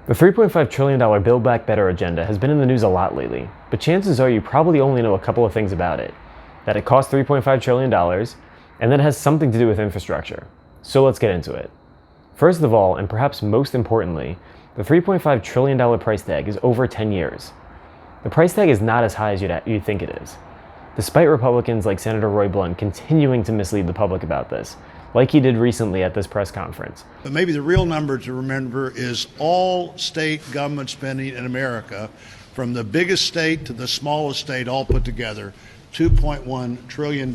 The $3.5 trillion Build Back Better agenda has been in the news a lot lately, but chances are you probably only know a couple of things about it. That it costs $3.5 trillion, and that it has something to do with infrastructure. So let's get into it. First of all, and perhaps most importantly, the $3.5 trillion price tag is over 10 years. The price tag is not as high as you'd think it is, despite Republicans like Senator Roy Blunt continuing to mislead the public about this, like he did recently at this press conference. But maybe the real number to remember is all state government spending in America, from the biggest state to the smallest state, all put together, $2.1 trillion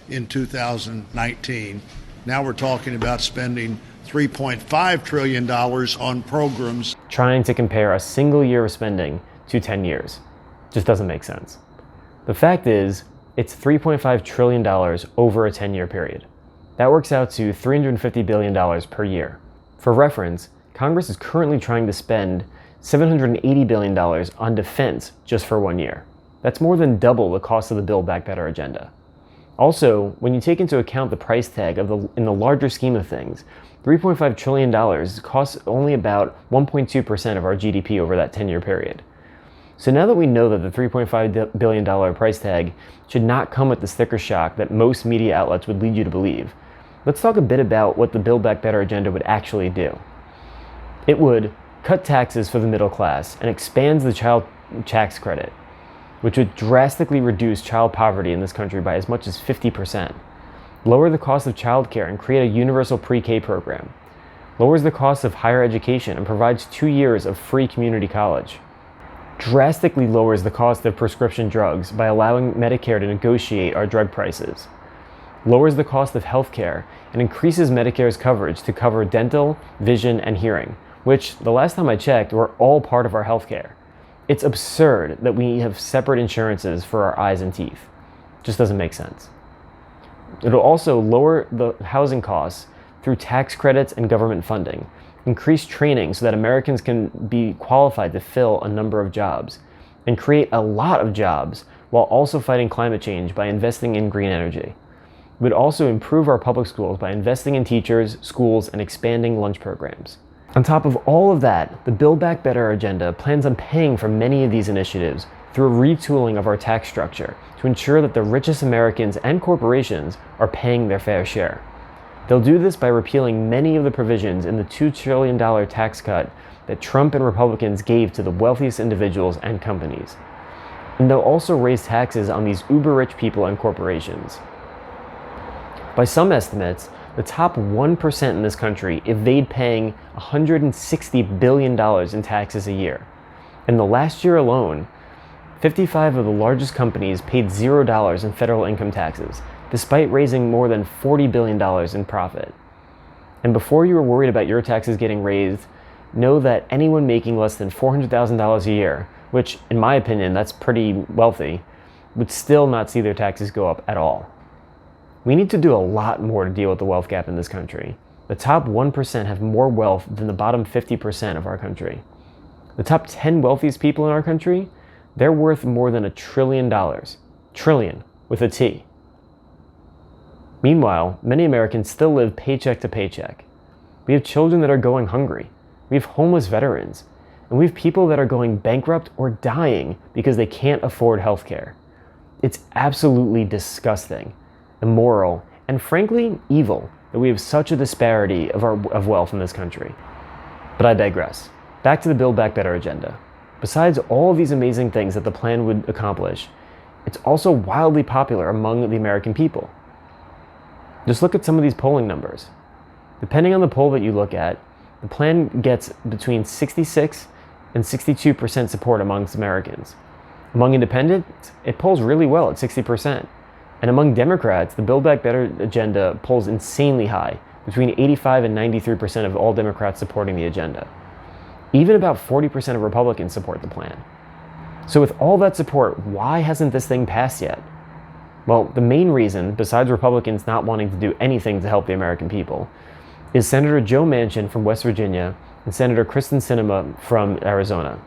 in 2019. Now we're talking about spending $3.5 trillion on programs. Trying to compare a single year of spending to 10 years just doesn't make sense. The fact is, it's $3.5 trillion over a 10-year period. That works out to $350 billion per year. For reference, Congress is currently trying to spend $780 billion on defense just for 1 year. That's more than double the cost of the Build Back Better agenda. Also, when you take into account the price tag in the larger scheme of things, $3.5 trillion costs only about 1.2% of our GDP over that 10-year period. So now that we know that the $3.5 billion price tag should not come with the sticker shock that most media outlets would lead you to believe, let's talk a bit about what the Build Back Better agenda would actually do. It would cut taxes for the middle class and expands the child tax credit, which would drastically reduce child poverty in this country by as much as 50%, lower the cost of childcare and create a universal pre-K program, lowers the cost of higher education and provides 2 years of free community college, drastically lowers the cost of prescription drugs by allowing Medicare to negotiate our drug prices, lowers the cost of healthcare, and increases Medicare's coverage to cover dental, vision, and hearing, which, the last time I checked, were all part of our healthcare. It's absurd that we have separate insurances for our eyes and teeth. Just doesn't make sense. It'll also lower the housing costs through tax credits and government funding, increase training so that Americans can be qualified to fill a number of jobs, and create a lot of jobs while also fighting climate change by investing in green energy. It would also improve our public schools by investing in teachers, schools, and expanding lunch programs. On top of all of that, the Build Back Better agenda plans on paying for many of these initiatives through a retooling of our tax structure to ensure that the richest Americans and corporations are paying their fair share. They'll do this by repealing many of the provisions in the $2 trillion tax cut that Trump and Republicans gave to the wealthiest individuals and companies. And they'll also raise taxes on these uber-rich people and corporations. By some estimates, the top 1% in this country evade paying $160 billion in taxes a year. In the last year alone, 55 of the largest companies paid $0 in federal income taxes, despite raising more than $40 billion in profit. And before you are worried about your taxes getting raised, know that anyone making less than $400,000 a year, which in my opinion, that's pretty wealthy, would still not see their taxes go up at all. We need to do a lot more to deal with the wealth gap in this country. The top 1% have more wealth than the bottom 50% of our country. The top 10 wealthiest people in our country, they're worth more than $1 trillion. Trillion, with a T. Meanwhile, many Americans still live paycheck to paycheck. We have children that are going hungry. We have homeless veterans. And we have people that are going bankrupt or dying because they can't afford health care. It's absolutely disgusting, immoral, and frankly, evil that we have such a disparity of wealth in this country. But I digress. Back to the Build Back Better agenda. Besides all of these amazing things that the plan would accomplish, it's also wildly popular among the American people. Just look at some of these polling numbers. Depending on the poll that you look at, the plan gets between 66 and 62% support amongst Americans. Among independents, it polls really well at 60%. And among Democrats, the Build Back Better agenda polls insanely high, between 85 and 93% of all Democrats supporting the agenda. Even about 40% of Republicans support the plan. So with all that support, why hasn't this thing passed yet? Well, the main reason, besides Republicans not wanting to do anything to help the American people, is Senator Joe Manchin from West Virginia and Senator Kristen Sinema from Arizona.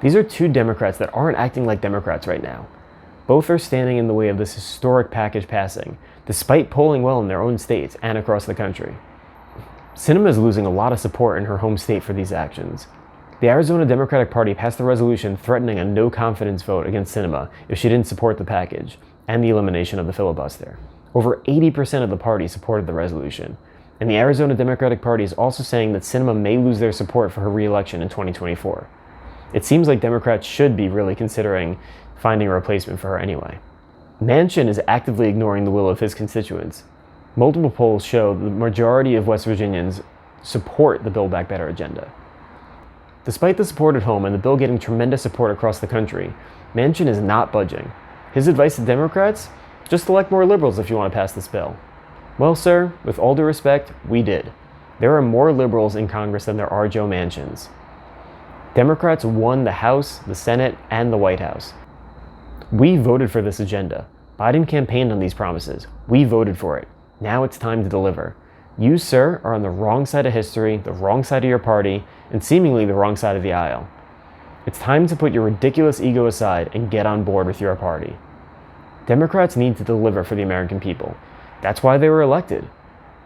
These are two Democrats that aren't acting like Democrats right now. Both are standing in the way of this historic package passing, despite polling well in their own states and across the country. Sinema is losing a lot of support in her home state for these actions. The Arizona Democratic Party passed a resolution threatening a no-confidence vote against Sinema if she didn't support the package and the elimination of the filibuster. Over 80% of the party supported the resolution, and the Arizona Democratic Party is also saying that Sinema may lose their support for her re-election in 2024. It seems like Democrats should be really considering finding a replacement for her anyway. Manchin is actively ignoring the will of his constituents. Multiple polls show the majority of West Virginians support the Build Back Better agenda. Despite the support at home and the bill getting tremendous support across the country, Manchin is not budging. His advice to Democrats? Just elect more liberals if you want to pass this bill. Well, sir, with all due respect, we did. There are more liberals in Congress than there are Joe Manchins. Democrats won the House, the Senate, and the White House. We voted for this agenda. Biden campaigned on these promises. We voted for it. Now it's time to deliver. You, sir, are on the wrong side of history, the wrong side of your party, and seemingly the wrong side of the aisle. It's time to put your ridiculous ego aside and get on board with your party. Democrats need to deliver for the American people. That's why they were elected.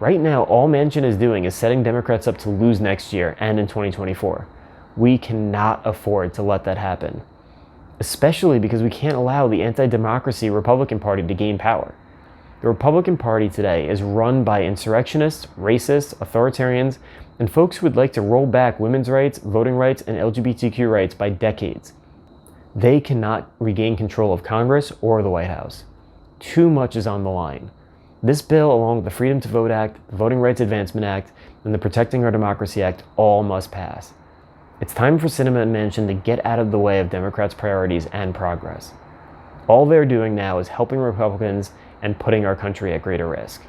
Right now, all Manchin is doing is setting Democrats up to lose next year and in 2024. We cannot afford to let that happen, especially because we can't allow the anti-democracy Republican Party to gain power. The Republican Party today is run by insurrectionists, racists, authoritarians, and folks who would like to roll back women's rights, voting rights, and LGBTQ rights by decades. They cannot regain control of Congress or the White House. Too much is on the line. This bill, along with the Freedom to Vote Act, the Voting Rights Advancement Act, and the Protecting Our Democracy Act, all must pass. It's time for Sinema and Manchin to get out of the way of Democrats' priorities and progress. All they're doing now is helping Republicans and putting our country at greater risk.